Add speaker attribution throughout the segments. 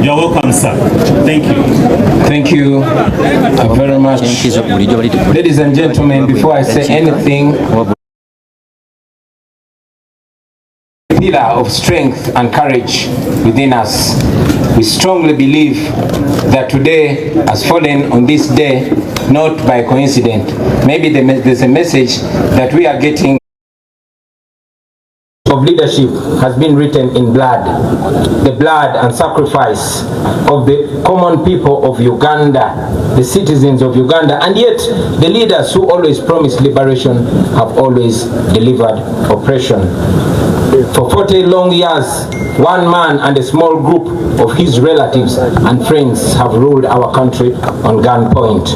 Speaker 1: You're welcome, sir. Thank you.
Speaker 2: Thank you very much. Ladies and gentlemen, before I say anything, pillar of strength and courage within us. We strongly believe that today has fallen on this day, not by coincidence. Maybe there's a message that we are getting of leadership has been written in blood, the blood and sacrifice of the common people of Uganda, the citizens of Uganda, and yet the leaders who always promised liberation have always delivered oppression. For 40 long years, one man and a small group of his relatives and friends have ruled our country on gunpoint.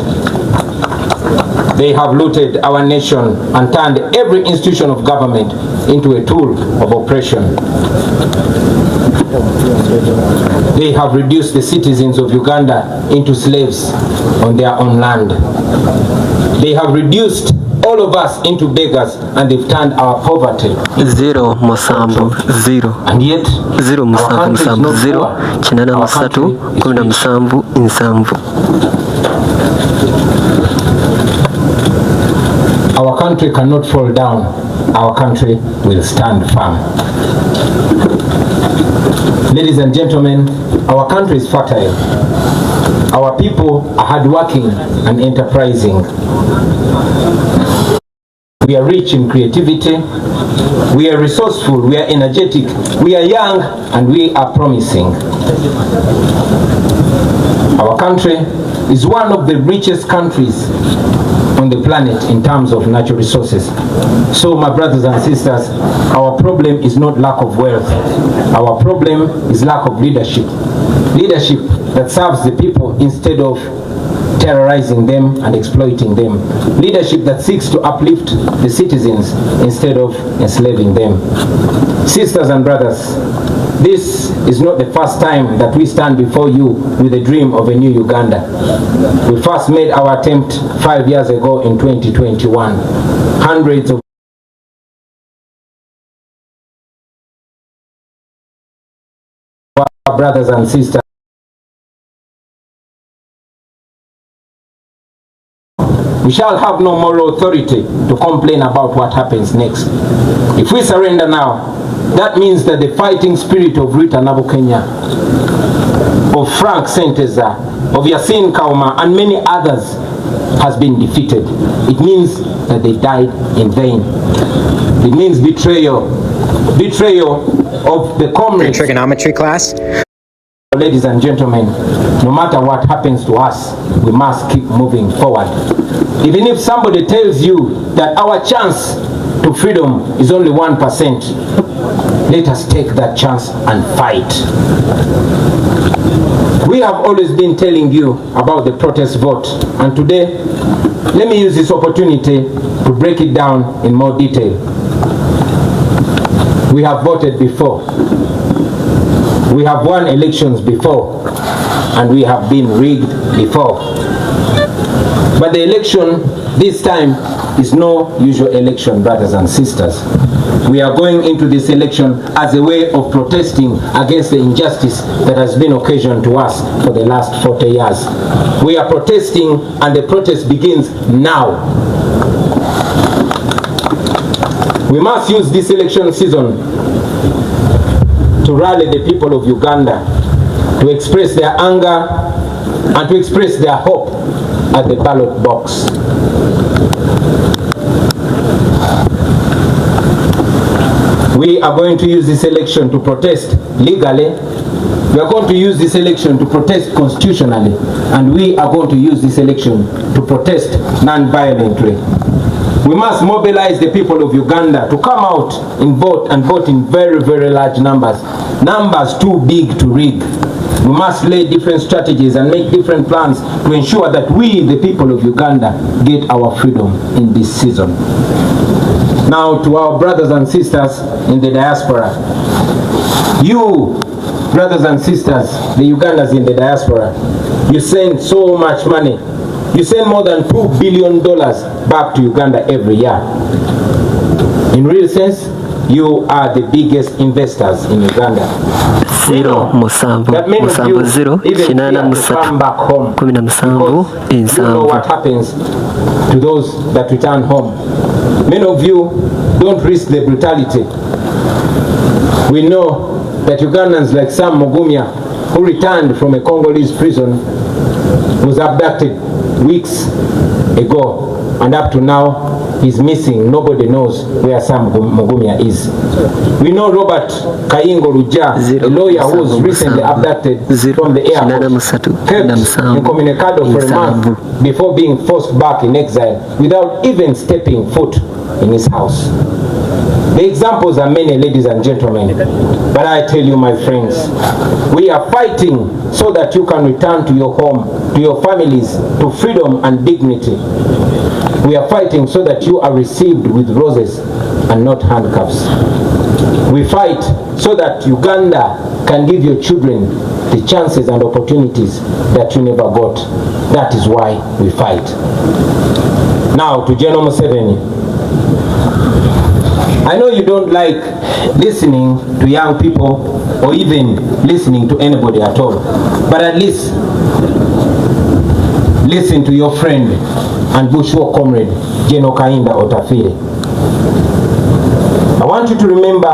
Speaker 2: They have looted our nation and turned every institution of government into a tool of oppression. They have reduced the citizens of Uganda into slaves on their own land. They have reduced all of us into beggars, and they've turned our poverty.
Speaker 3: Zero Musambu, zero.
Speaker 2: And yet,
Speaker 3: zero Musambu, zero. Chinana Musatu, Kuna Musambu, Insambu.
Speaker 2: Our country cannot fall down. Our country will stand firm. Ladies and gentlemen, our country is fertile. Our people are hardworking and enterprising. We are rich in creativity. We are resourceful. We are energetic. We are young and we are promising. Our country is one of the richest countries on the planet in terms of natural resources. So my brothers and sisters, our problem is not lack of wealth. Our problem is lack of leadership. Leadership that serves the people instead of terrorizing them and exploiting them. Leadership that seeks to uplift the citizens instead of enslaving them. Sisters and brothers, this is not the first time that we stand before you with a dream of a new Uganda. We first made our attempt 5 years ago in 2021. Hundreds of our brothers and sisters we shall have no moral authority to complain about what happens next. If we surrender now, that means that the fighting spirit of Rita Nabukenya, of Frank Senteza, of Yasin Kauma, and many others has been defeated. It means that they died in vain. It means betrayal. Betrayal of the comrades.
Speaker 4: Trigonometry class?
Speaker 2: Ladies and gentlemen, no matter what happens to us, we must keep moving forward. Even if somebody tells you that our chance to freedom is only 1%, let us take that chance and fight. We have always been telling you about the protest vote, and today, let me use this opportunity to break it down in more detail. We have voted before. We have won elections before, and we have been rigged before. But the election this time is no usual election, brothers and sisters. We are going into this election as a way of protesting against the injustice that has been occasioned to us for the last 40 years. We are protesting, and the protest begins now. We must use this election season to rally the people of Uganda, to express their anger and to express their hope at the ballot box. We are going to use this election to protest legally. We are going to use this election to protest constitutionally, and we are going to use this election to protest non-violently. We must mobilize the people of Uganda to come out and vote in very, very large numbers. Numbers too big to rig. We must lay different strategies and make different plans to ensure that we, the people of Uganda, get our freedom in this season. Now, to our brothers and sisters in the diaspora, you, brothers and sisters, the Ugandans in the diaspora, you send so much money. You send more than $2 billion back to Uganda every year. In real sense, you are the biggest investors in Uganda.
Speaker 3: Zero musanvu musanvu zero kinana musatu kumi na musanvu
Speaker 2: you know what happens to those that return home. Many of you don't risk the brutality. We know that Ugandans like Sam Mugumya, who returned from a Congolese prison, was abducted weeks ago, and up to now he's missing. Nobody knows where Sam Mugumya is. We know Robert Kayingo Ruja, a lawyer who was recently abducted from the airport, kept incommunicado for a month before being forced back in exile without even stepping foot in his house. The examples are many, ladies and gentlemen, but I tell you, my friends, we are fighting so that you can return to your home, to your families, to freedom and dignity. We are fighting so that you are received with roses and not handcuffs. We fight so that Uganda can give your children the chances and opportunities that you never got. That is why we fight. Now to Jonam Museveni. I know you don't like listening to young people or even listening to anybody at all, but at least listen to your friend and Bushwa comrade Jeno Kainda Otafire. I want you to remember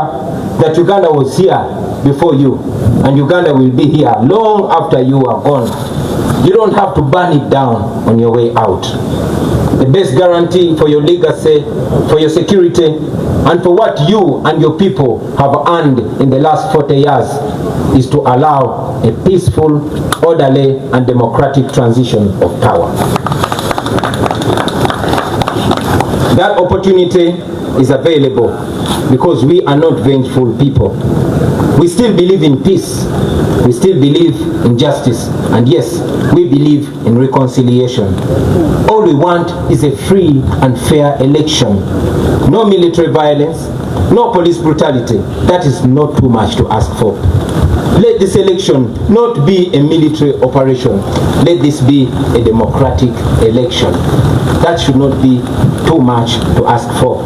Speaker 2: that Uganda was here before you, and Uganda will be here long after you are gone. You don't have to burn it down on your way out. The best guarantee for your legacy, for your security, and for what you and your people have earned in the last 40 years is to allow a peaceful, orderly, and democratic transition of power. That opportunity is available because we are not vengeful people. We still believe in peace. We still believe in justice. And yes, we believe in reconciliation. All we want is a free and fair election. No military violence, no police brutality. That is not too much to ask for. Let this election not be a military operation. Let this be a democratic election. That should not be too much to ask for.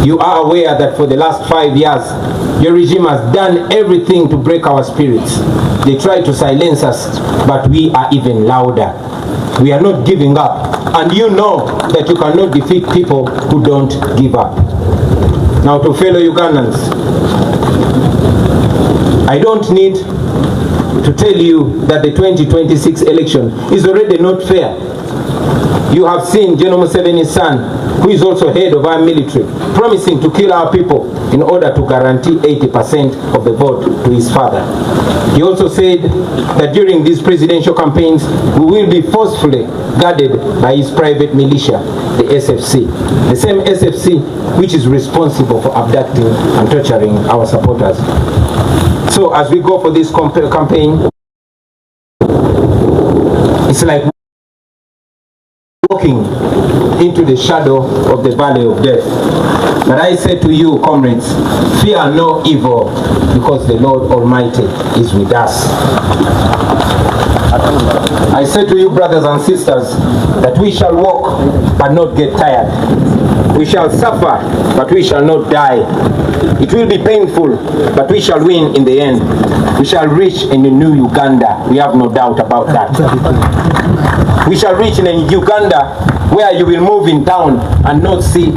Speaker 2: You are aware that for the last 5 years, your regime has done everything to break our spirits. They try to silence us, but we are even louder. We are not giving up. And you know that you cannot defeat people who don't give up. Now to fellow Ugandans, I don't need to tell you that the 2026 election is already not fair. You have seen Jonam Museveni's son, who is also head of our military, promising to kill our people in order to guarantee 80% of the vote to his father. He also said that during these presidential campaigns, we will be forcefully guarded by his private militia, the SFC. The same SFC which is responsible for abducting and torturing our supporters. So as we go for this campaign, it's like walking into the shadow of the valley of death. But I say to you, comrades, fear no evil, because the Lord Almighty is with us. I say to you, brothers and sisters, that we shall walk but not get tired. We shall suffer, but we shall not die. It will be painful, but we shall win in the end. We shall reach in a new Uganda. We have no doubt about that. We shall reach in a Uganda where you will move in town and not see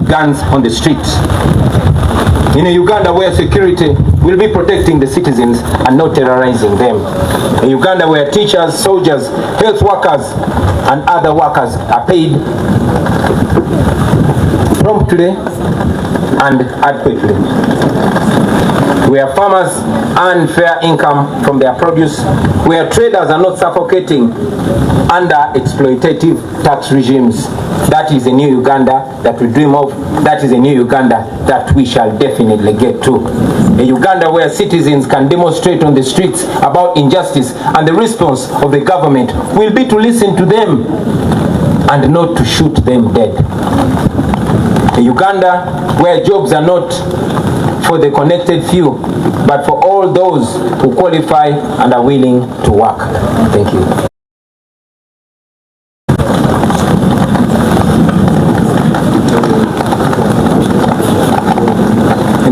Speaker 2: guns on the streets. In a Uganda where security will be protecting the citizens and not terrorizing them. A Uganda where teachers, soldiers, health workers, and other workers are paid promptly and adequately. Where farmers earn fair income from their produce, where traders are not suffocating under exploitative tax regimes. That is a new Uganda that we dream of. That is a new Uganda that we shall definitely get to. A Uganda where citizens can demonstrate on the streets about injustice, and the response of the government will be to listen to them and not to shoot them dead. A Uganda where jobs are not for the connected few, but for all those who qualify and are willing to work. Thank you.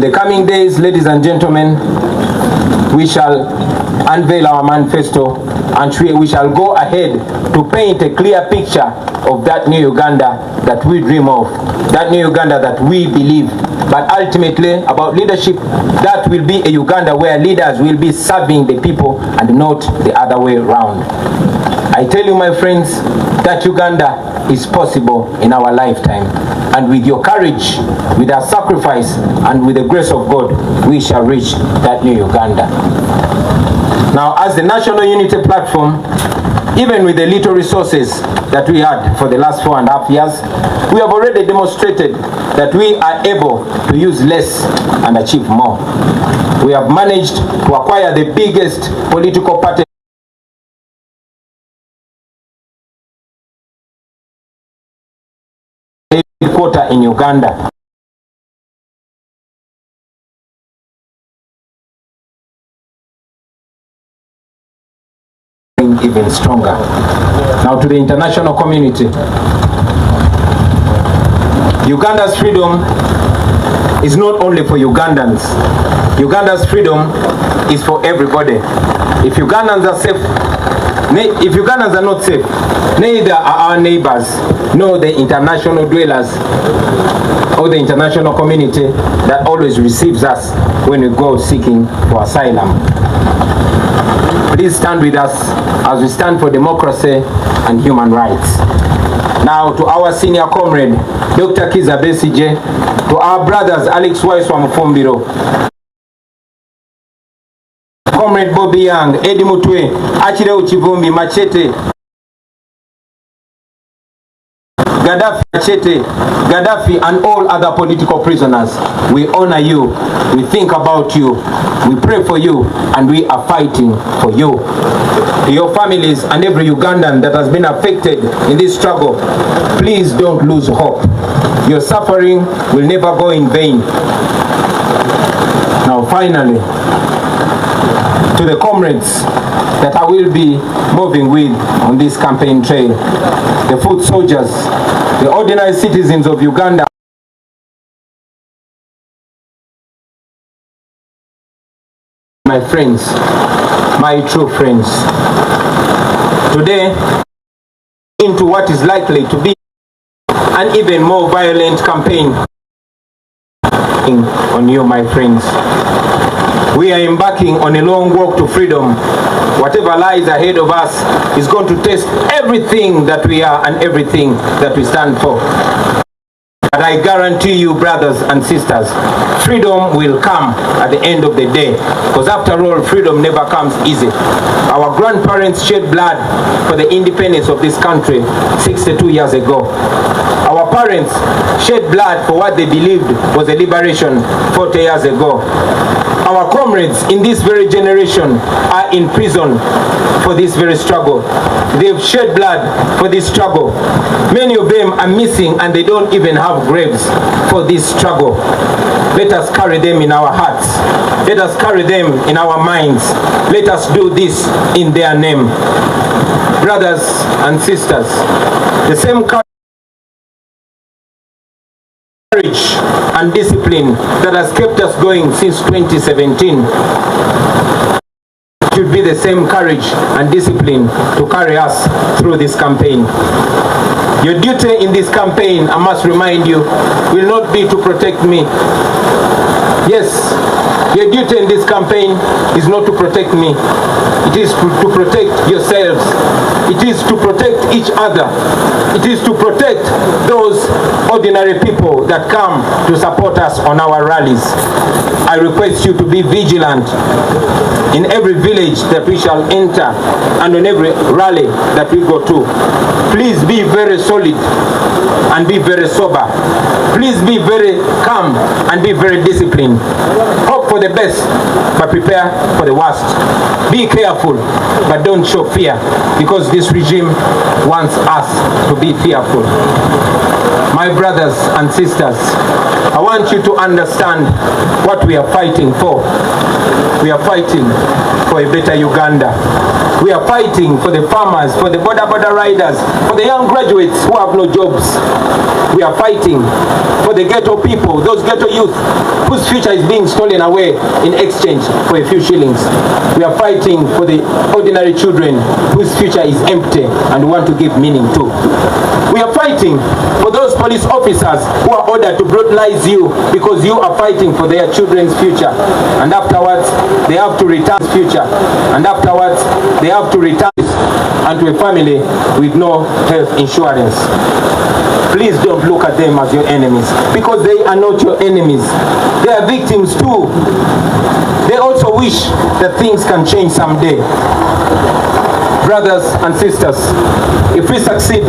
Speaker 2: the coming days, ladies and gentlemen, we shall unveil our manifesto and we shall go ahead to paint a clear picture of that new Uganda that we dream of, that new Uganda that we believe. But ultimately, about leadership, that will be a Uganda where leaders will be serving the people and not the other way around. I tell you, my friends, that Uganda is possible in our lifetime. And with your courage, with our sacrifice, and with the grace of God, we shall reach that new Uganda. Now, as the National Unity Platform, even with the little resources that we had for the last 4.5 years, we have already demonstrated that we are able to use less and achieve more. We have managed to acquire the biggest political party headquarters in Uganda. Even stronger. Now to the international community, Uganda's freedom is not only for Ugandans. Uganda's freedom is for everybody. If Ugandans are safe, if Ugandans are not safe, neither are our neighbors, nor the international dwellers or the international community that always receives us when we go seeking for asylum. Please stand with us as we stand for democracy and human rights. Now to our senior comrade, Dr. Kiza Besije, to our brothers Alex Waiswa Mufumbiro, Comrade Bobi Young, Eddie Mutwe, Achille Uchivumbi, Machete, Gaddafi and all other political prisoners, we honor you, we think about you, we pray for you, and we are fighting for you. To your families and every Ugandan that has been affected in this struggle, please don't lose hope. Your suffering will never go in vain. Now finally, to the comrades that I will be moving with on this campaign trail, the foot soldiers, the ordinary citizens of Uganda, my friends, my true friends. Today, into what is likely to be an even more violent campaign on you, my friends. We are embarking on a long walk to freedom. Whatever lies ahead of us is going to test everything that we are and everything that we stand for. But I guarantee you, brothers and sisters, freedom will come at the end of the day. Because after all, freedom never comes easy. Our grandparents shed blood for the independence of this country 62 years ago. Our parents shed blood for what they believed was a liberation 40 years ago. Our comrades in this very generation are in prison for this very struggle. They've shed blood for this struggle. Many of them are missing and they don't even have graves for this struggle. Let us carry them in our hearts. Let us carry them in our minds. Let us do this in their name. Brothers and sisters, the same courage and discipline that has kept us going since 2017 should be the same courage and discipline to carry us through this campaign. Your duty in this campaign, I must remind you, will not be to protect me. Yes, your duty in this campaign is not to protect me. It is to protect yourselves. It is to protect each other. It is to protect those ordinary people that come to support us on our rallies. I request you to be vigilant in every village that we shall enter and on every rally that we go to. Please be very solid and be very sober. Please be very calm and be very disciplined. Hope for the best, but prepare for the worst. Be careful, but don't show fear, because this regime wants us to be fearful. My brothers and sisters, I want you to understand what we are fighting for. We are fighting for a better Uganda. We are fighting for the farmers, for the border riders, for the young graduates who have no jobs. We are fighting for the ghetto people, those ghetto youth whose future is being stolen away in exchange for a few shillings. We are fighting for the ordinary children whose future is empty and want to give meaning to. We are fighting for those police officers who are ordered to brutalize you because you are fighting for their children's future, and afterwards they have to return future, and afterwards they have to return and to a family with no health insurance. Please don't look at them as your enemies, because they are not your enemies. They are victims too. They also wish that things can change someday. Brothers and sisters, if we succeed,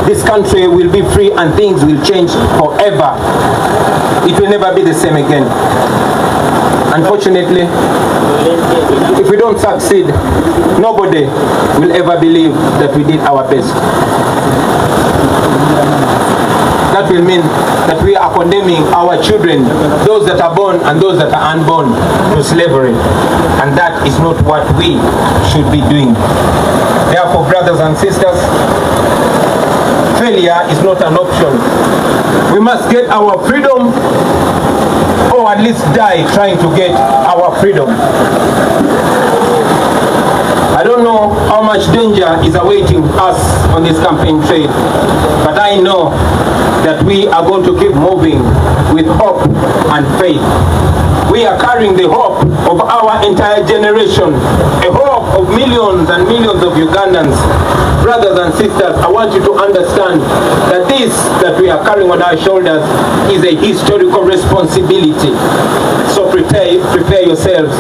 Speaker 2: this country will be free and things will change forever. It will never be the same again. Unfortunately, if we don't succeed, nobody will ever believe that we did our best. That will mean that we are condemning our children, those that are born and those that are unborn, to slavery. And that is not what we should be doing. Therefore, brothers and sisters, failure is not an option. We must get our freedom, or at least die trying to get our freedom. I don't know how much danger is awaiting us on this campaign trail, but I know that we are going to keep moving with hope and faith. We are carrying the hope of our entire generation, a hope of millions and millions of Ugandans. Brothers and sisters, I want you to understand that this that we are carrying on our shoulders is a historical responsibility. So prepare yourselves.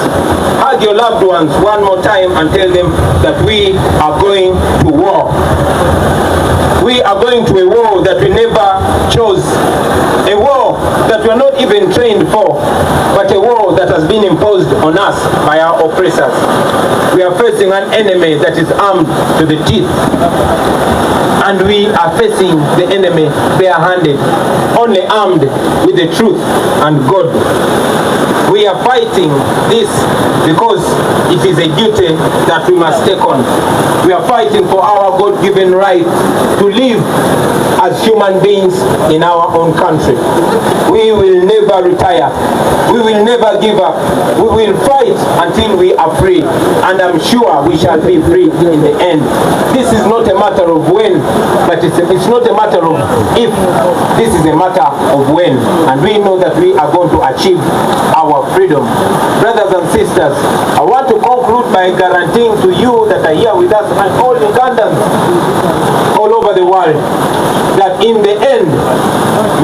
Speaker 2: Hug your loved ones one more time and tell them that we are going to war. We are going to a war that we never chose, a war that we are not even trained for, but a war that has been imposed on us by our oppressors. We are facing an enemy that is armed to the teeth, and we are facing the enemy bare-handed, only armed with the truth and God. We are fighting this because it is a duty that we must take on. We are fighting for our God-given right to live as human beings in our own country. We will never retire. We will never give up. We will fight until we are free, and I'm sure we shall be free in the end. This is not a matter of when, but it's not a matter of if. This is a matter of when, and we know that we are going to achieve our freedom. Brothers and sisters, I want to conclude by guaranteeing to you that are here with us and all Ugandans all over the world that in the end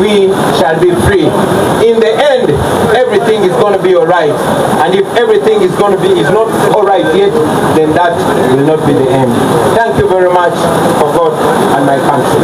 Speaker 2: we shall be free. In the end, everything is going to be alright. And if everything is not alright yet, then that will not be the end. Thank you very much for God and my country.